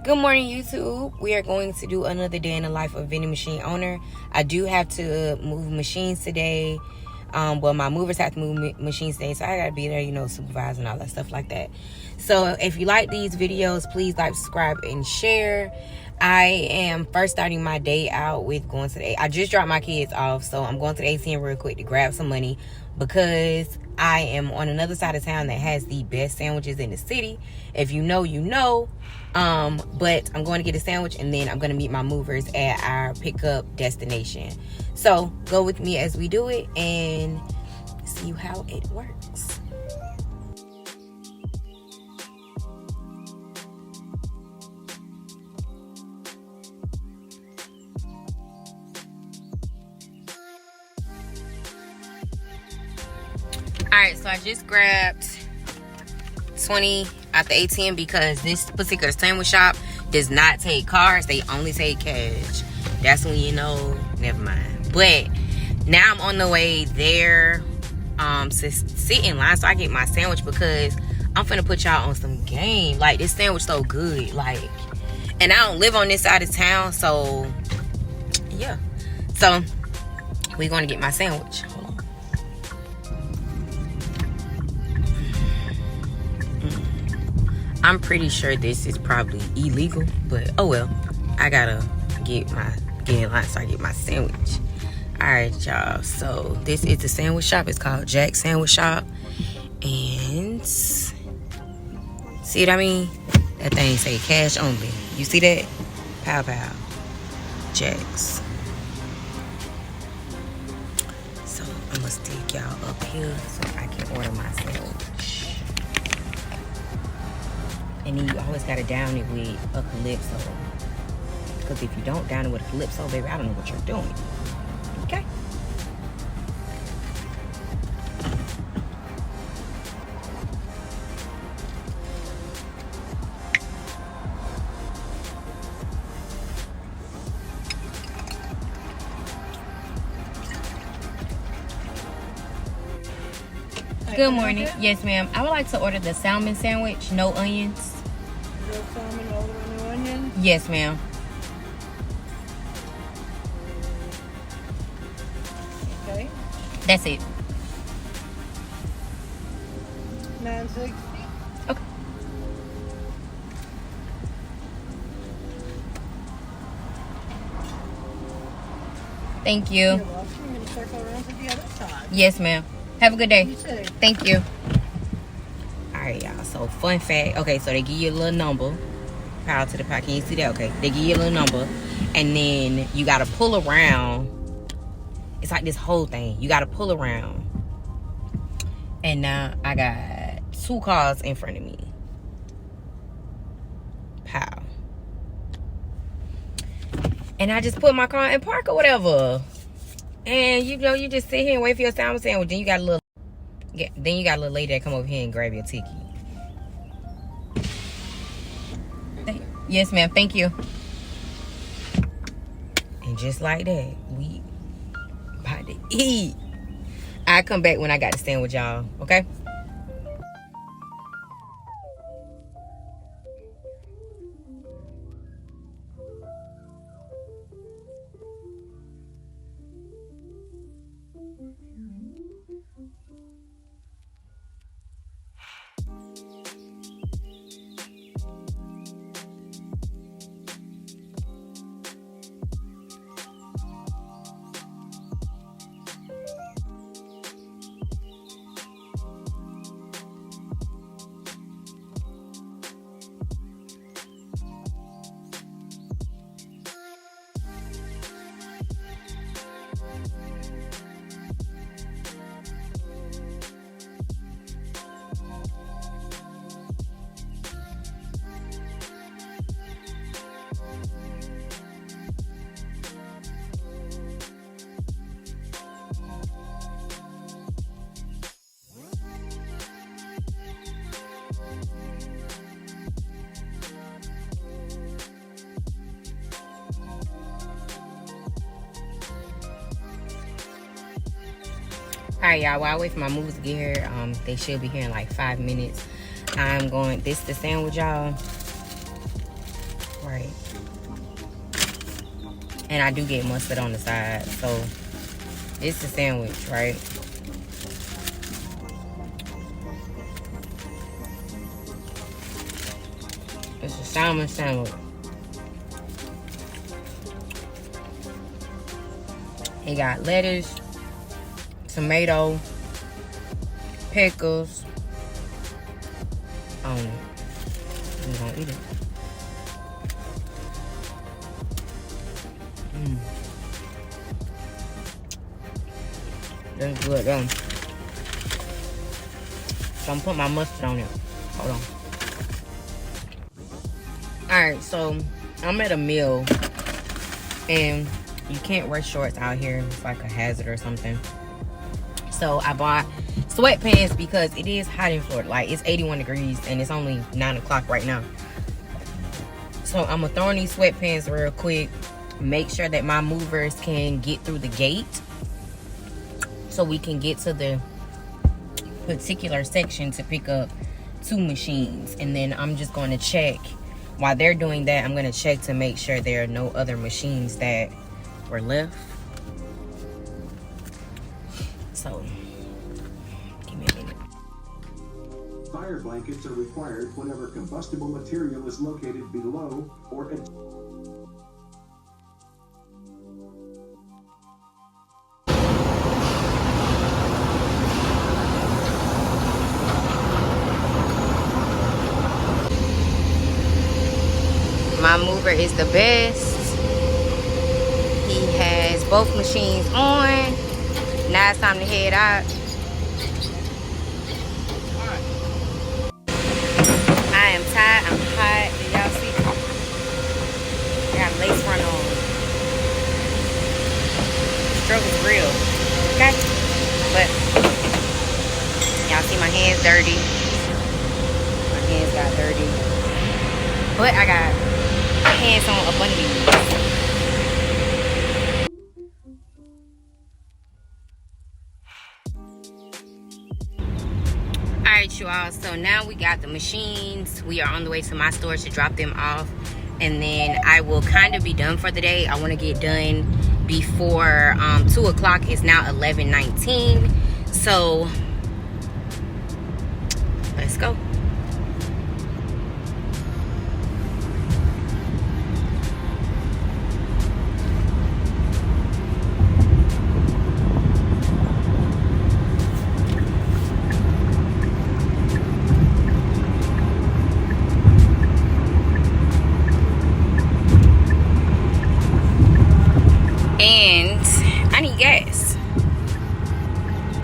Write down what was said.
Good morning, YouTube. We are going to do another day in the life of vending machine owner. I do have to move machines today. Well, my movers have to move machines today, so I gotta be there, you know, supervising all that stuff like that. So if you like these videos, please like, subscribe, and share. I am first starting my day out with going to the I just dropped my kids off, so I'm going to the ATM real quick to grab some money because I am on another side of town that has the best sandwiches in the city. If you know, you know. But I'm going to get a sandwich and then I'm going to meet my movers at our pickup destination. So go with me as we do it and see how it works. Alright, so I just grabbed 20 at the ATM because this particular sandwich shop does not take cards. They only take cash. That's when you know, never mind. But now I'm on the way there to sit in line so I get my sandwich because I'm finna put y'all on some game. Like, this sandwich so good. Like, and I don't live on this side of town, so yeah. So we're gonna get my sandwich. Hold on. I'm pretty sure this is probably illegal, but oh well. I gotta get in line so I get my sandwich. Alright, y'all. So this is the sandwich shop. It's called Jack's Sandwich Shop. And see what I mean? That thing say cash only. You see that? Pow pow. Jack's. So I'm gonna stick y'all up here so I can order my sandwich. And then you always gotta down it with a calypso. Because if you don't down it with a calypso, baby, I don't know what you're doing. Okay? Good morning. Yes, ma'am. I would like to order the salmon sandwich, no onions. No salmon, no onion? Yes, ma'am. Okay. That's it. $9.60. Okay. Thank you. You're welcome. I'm going to circle around to the other side. Yes, ma'am. Have a good day. You too. Thank you. Alright, y'all. So, fun fact. Okay, so they give you a little number. Power to the pot. Can you see that? Okay. They give you a little number. And then you got to pull around. It's like this whole thing. You got to pull around. And now I got 2 cars in front of me. Pow. And I just put my car in park or whatever. And you know, you just sit here and wait for your salmon sandwich. Then you got a little lady that come over here and grab your ticket. Yes, ma'am. Thank you. And just like that, we about to eat. I'll come back when I got the sandwich, y'all. Okay? Alright, y'all, while I wait for my movers to get here, they should be here in like 5 minutes. I'm going, this is the sandwich, y'all. Right. And I do get mustard on the side. So it's a sandwich, right? It's a salmon sandwich. It got lettuce, tomato, pickles. I'm gonna eat it. That's good though. So I'm gonna put my mustard on it. Hold on. Alright, so I'm at a meal and you can't wear shorts out here. It's like a hazard or something. So I bought sweatpants because it is hot in Florida. Like, it's 81 degrees and it's only 9 o'clock right now. So I'm gonna throw in these sweatpants real quick. Make sure that my movers can get through the gate so we can get to the particular section to pick up 2 machines. And then I'm just going to check. While they're doing that, I'm going to check to make sure there are no other machines that were left. So, give me a minute. Fire blankets are required whenever combustible material is located below or at My mover is the best. He has both machines on. Now it's time to head out. I am tired. I'm hot. Did y'all see? I got lace front on. The struggle's real. Okay? But y'all see my hands dirty. My hands got dirty. But I got hands on up under these. Alright, you all, so now we got the machines. We are on the way to my store to drop them off, and then I will kind of be done for the day. I want to get done before 2 o'clock. It's now 11:19, so let's go. And I need gas.